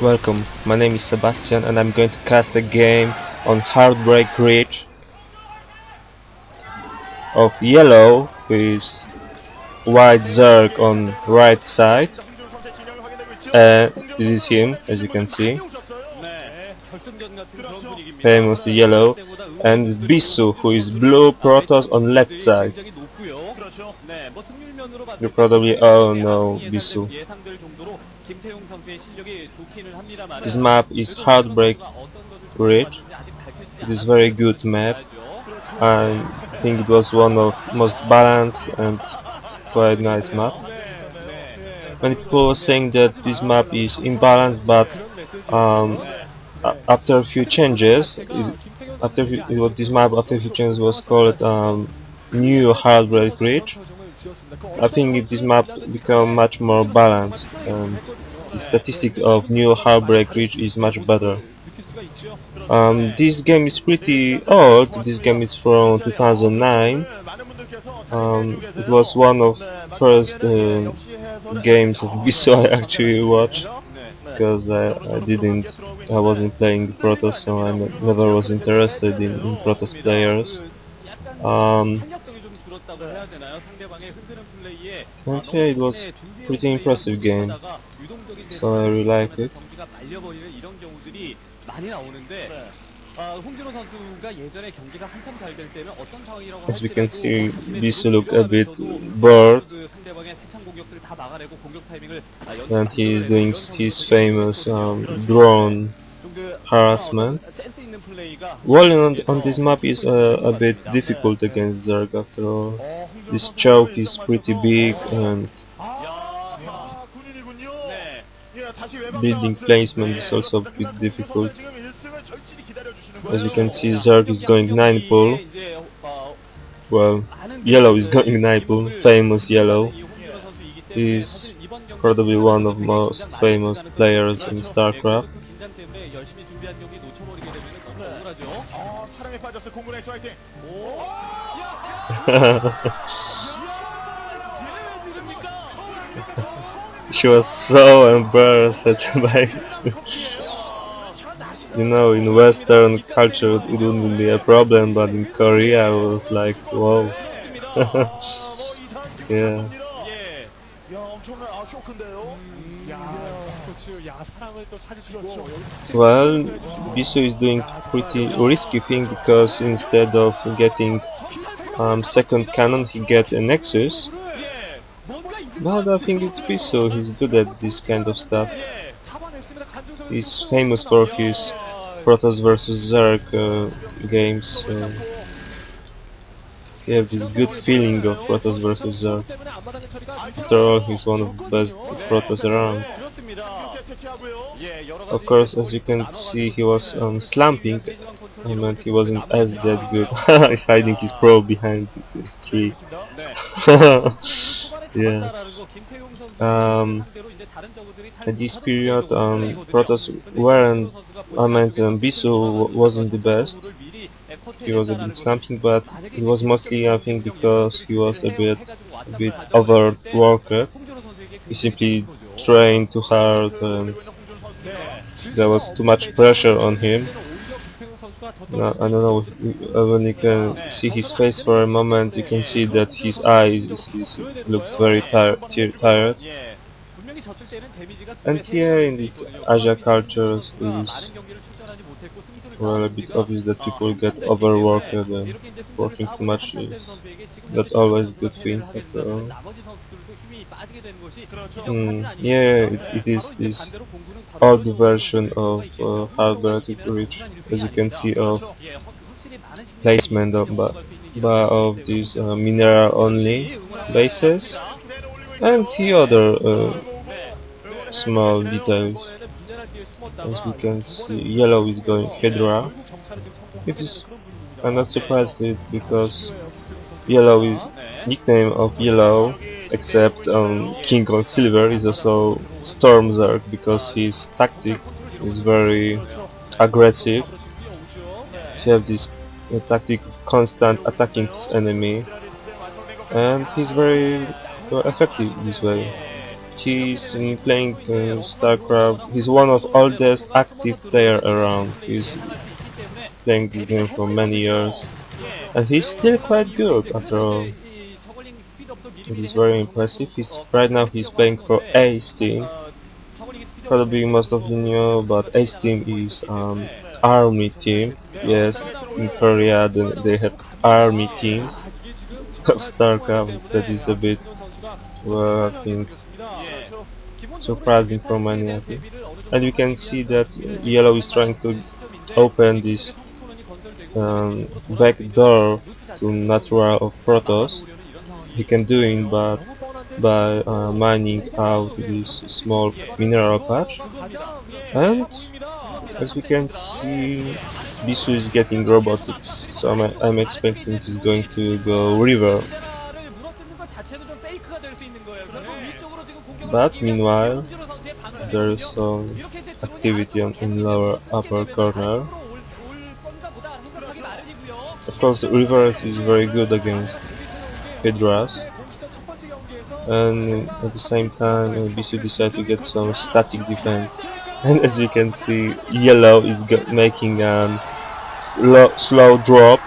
Welcome, my name is Sebastian and I'm going to cast a game on Heartbreak Ridge of Yellow, who is white Zerg on right side, and this is him, as you can see, famous Yellow, and Bisu, who is blue Protoss on left side. You probably all know Bisu. This map is Heartbreak Ridge. It is very good map. I think it was one of most balanced and quite nice map. Many people were saying that this map is imbalanced, but after a few changes, this map after a few changes was called New Heartbreak Ridge. I think this map become much more balanced, and the statistics of New Heartbreak Ridge is much better. This game is pretty old. This game is from 2009. It was one of first games of Bisu I actually watched, because I wasn't playing Protoss, so I never was interested in Protoss players. And yeah, it was pretty impressive game, so I really like it. As we can see, Bisu look a bit bored, and he is doing his famous drone harassment. Walling on this map is a bit difficult against Zerg after all. This choke is pretty big, and building placement is also a bit difficult. As you can see, Zerg is going 9 pull. Well, Yellow is going 9 pull, famous Yellow. He's probably one of most famous players in StarCraft. She was so embarrassed by it. You know, in Western culture it wouldn't be a problem, but in Korea I was like, whoa. Yeah. Well, Bisu is doing pretty risky thing, because instead of getting second cannon he get a Nexus. But I think it's Bisu, he's good at this kind of stuff. He's famous for his Protoss vs Zerg games. He has this good feeling of Protoss vs Zerg. After all, he's one of the best Protoss around. Of course, as you can see, he was slumping. I meant he wasn't as that good. He's hiding his pro behind this tree. Yeah. At this period, Protoss weren't. Bisu wasn't the best. He was a bit slumping, but it was mostly, I think, because he was a bit overworked. He simply trained too hard, and there was too much pressure on him. I don't know, when you can see his face for a moment, you can see that his eyes looks very tired. And here in these Asia cultures, it's well a bit obvious that people get overworked, and working too much is not always good thing. But, yeah, it is this old version of Heartbreak Ridge, as you can see, of placement of these mineral only bases, and the other small details. As we can see, Yellow is going Hydra. I'm not surprised because Yellow is nickname of Yellow, except King on Silver is also Storm Zerg, because his tactic is very aggressive. He has this tactic of constant attacking his enemy, and he's very effective this way. He's playing StarCraft. He's one of oldest active player around. He's playing this game for many years, and he's still quite good after all. It is very impressive. Right now he's playing for Ace team. Probably most of you know, but Ace team is army team. Yes, in Korea they have army teams of StarCraft. That is a bit, well, I think, surprising for many, I think. And you can see that Yellow is trying to open this back door to natural of Protoss. He can do it, but by mining out this small mineral patch. And as we can see, Bisu is getting robotics, so I'm expecting he's going to go river. But meanwhile, there is some activity in lower upper corner. Of course, Rivers is very good against Hydras, and at the same time Bisu decided to get some static defense. And as you can see, Yellow is making a slow drop.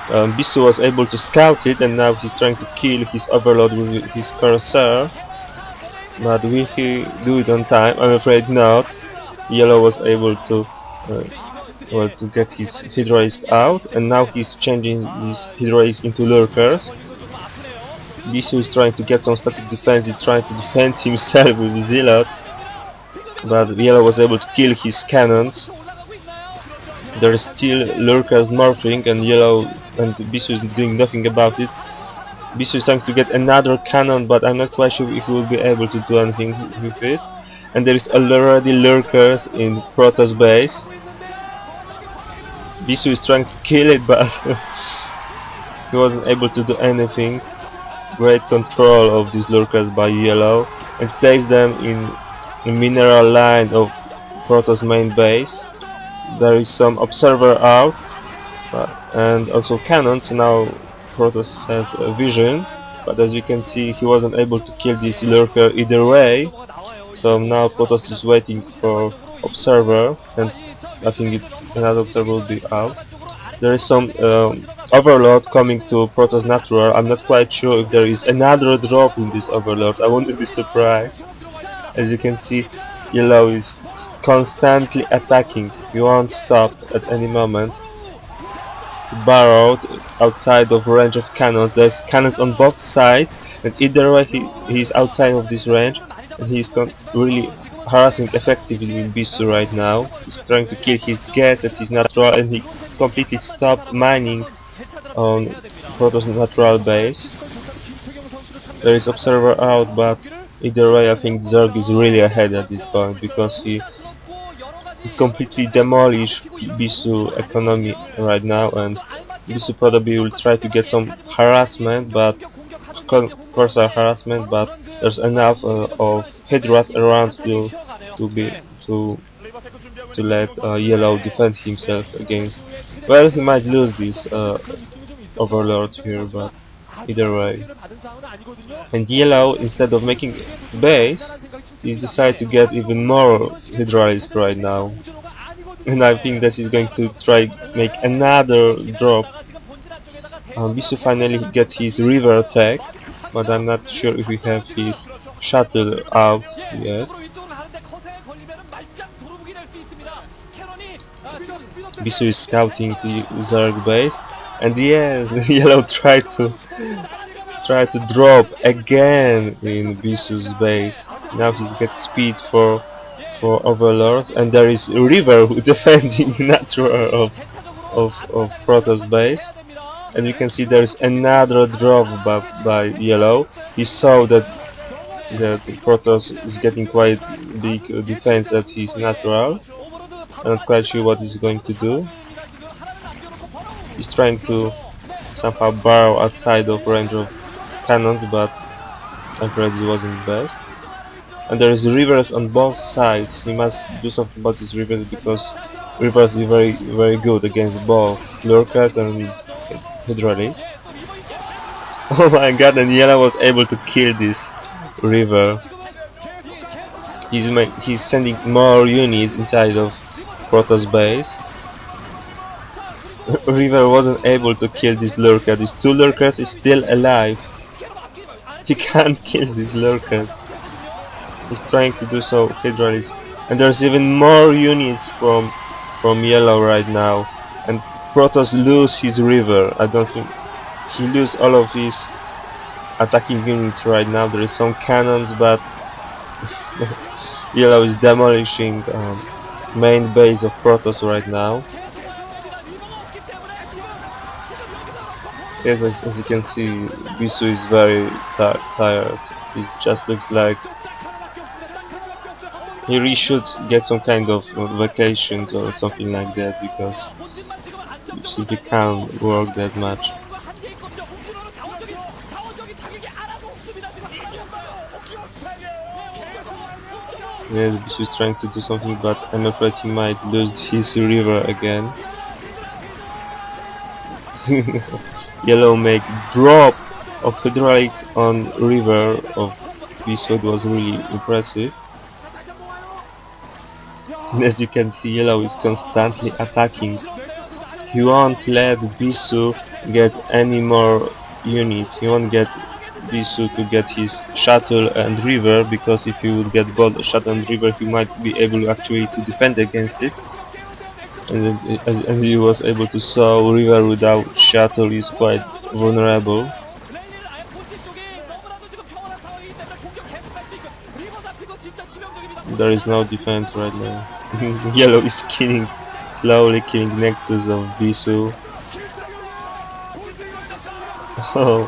Bisu was able to scout it, and now he's trying to kill his overlord with his cursor. But will he do it on time? I'm afraid not. Yellow was able to to get his Hydralisk out, and now he's changing his Hydralisk into lurkers. Bisu is trying to get some static defense, he's trying to defend himself with Zealot, but Yellow was able to kill his cannons. There is still lurkers morphing, and Yellow and Bisu is doing nothing about it. Bisu is trying to get another cannon, but I'm not quite sure if he will be able to do anything with it. And there is already lurkers in Protoss base. Bisu is trying to kill it, but he wasn't able to do anything. Great control of these lurkers by Yellow, and place them in the mineral line of Protoss main base. There is some observer out, and also cannons. Now Protoss have a vision, but as you can see, he wasn't able to kill this lurker either way. So now Protoss is waiting for observer, and I think another observer will be out. There is some overlord coming to Protoss natural. I'm not quite sure if there is another drop in this overlord. I won't be surprised. As you can see, Yellow is constantly attacking. He won't stop at any moment. Burrowed outside of range of cannons. There's cannons on both sides, and either way he's outside of this range, and he's really harassing effectively Bisu right now. He's trying to kill his gas at his natural, and he completely stopped mining on Protoss natural base. There is observer out, but either way I think Zerg is really ahead at this point, because he completely demolished Bisu economy right now, and Bisu probably will try to get some harassment, but courser harassment, but there's enough of Hydras around to let Yellow defend himself against. Well, he might lose this overlord here, but either way. And Yellow, instead of making base, he's decided to get even more Hydralisk right now. And I think that he's going to try make another drop. Bisu finally get his river tech, but I'm not sure if we have his shuttle out yet. Bisu is scouting the Zerg base, and yes, Yellow tried to drop again in Bisu's base. Now he's got speed for Overlord, and there is River defending natural of Protoss base. And you can see there is another drop by Yellow. He saw that Protoss is getting quite big defense at his natural. I'm not quite sure what he's going to do. He's trying to somehow burrow outside of range of cannons, but I'm afraid it wasn't best. And there is rivers on both sides. He must do something about these rivers, because rivers is very good against both lurkers and Hydralisk. Oh my god, and Yellow was able to kill this river. He's sending more units inside of Protoss base. River wasn't able to kill this lurker. These two lurkers is still alive. He can't kill these lurkers. He's trying to do so hydraulics. And there's even more units from yellow right now. And Protoss lose his river. I don't think he lose all of his attacking units right now. There is some cannons, but yellow is demolishing main base of Protoss right now. Yes, as you can see, Bisu is very tired. He just looks like he really should get some kind of vacations or something like that, because he simply can't work that much. Yes, Bisu is trying to do something, but I'm afraid he might lose his river again. Yellow make drop of hydraulics on river of Bisu. It was really impressive. And as you can see, yellow is constantly attacking. He won't let Bisu get any more units. He won't get Bisu to get his shuttle and river, because if he would get both shuttle and river, he might be able actually to defend against it. And as he was able to saw, river without shuttle is quite vulnerable. There is no defense right now. Yellow is slowly killing Nexus of Bisu. Oh.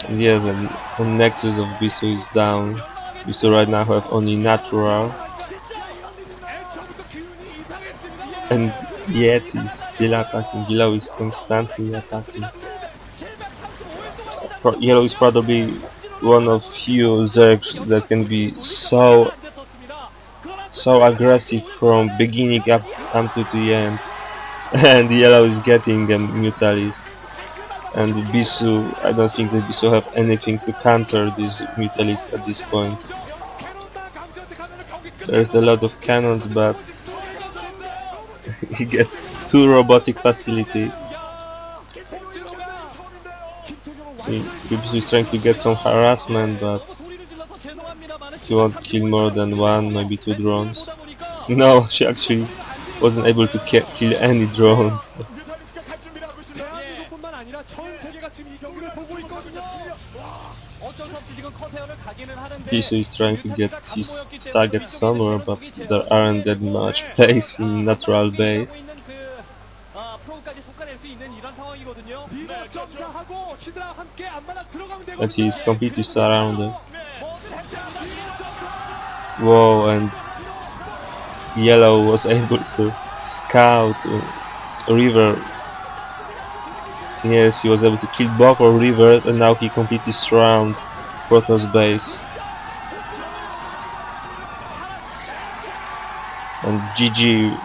Yeah, the Nexus of Bisu is down. Bisu right now have only natural. And yet he's still attacking. Yellow is constantly attacking. Yellow is probably one of few Zergs that can be so aggressive from beginning up to the end. And yellow is getting a Mutalist. And Bisu, I don't think that Bisu have anything to counter these Mutalists at this point. There's a lot of cannons, but he gets 2 robotic facilities. Bisu is trying to get some harassment, but he won't kill more than 1, maybe 2 drones. No, she actually wasn't able to kill any drones. Bisu is trying to get his target somewhere, but there aren't that much place in natural base. And he is completely surrounded. Whoa, and yellow was able to scout river. Yes, he was able to kill both of river, and now he completely surrounds Protoss base. And GG.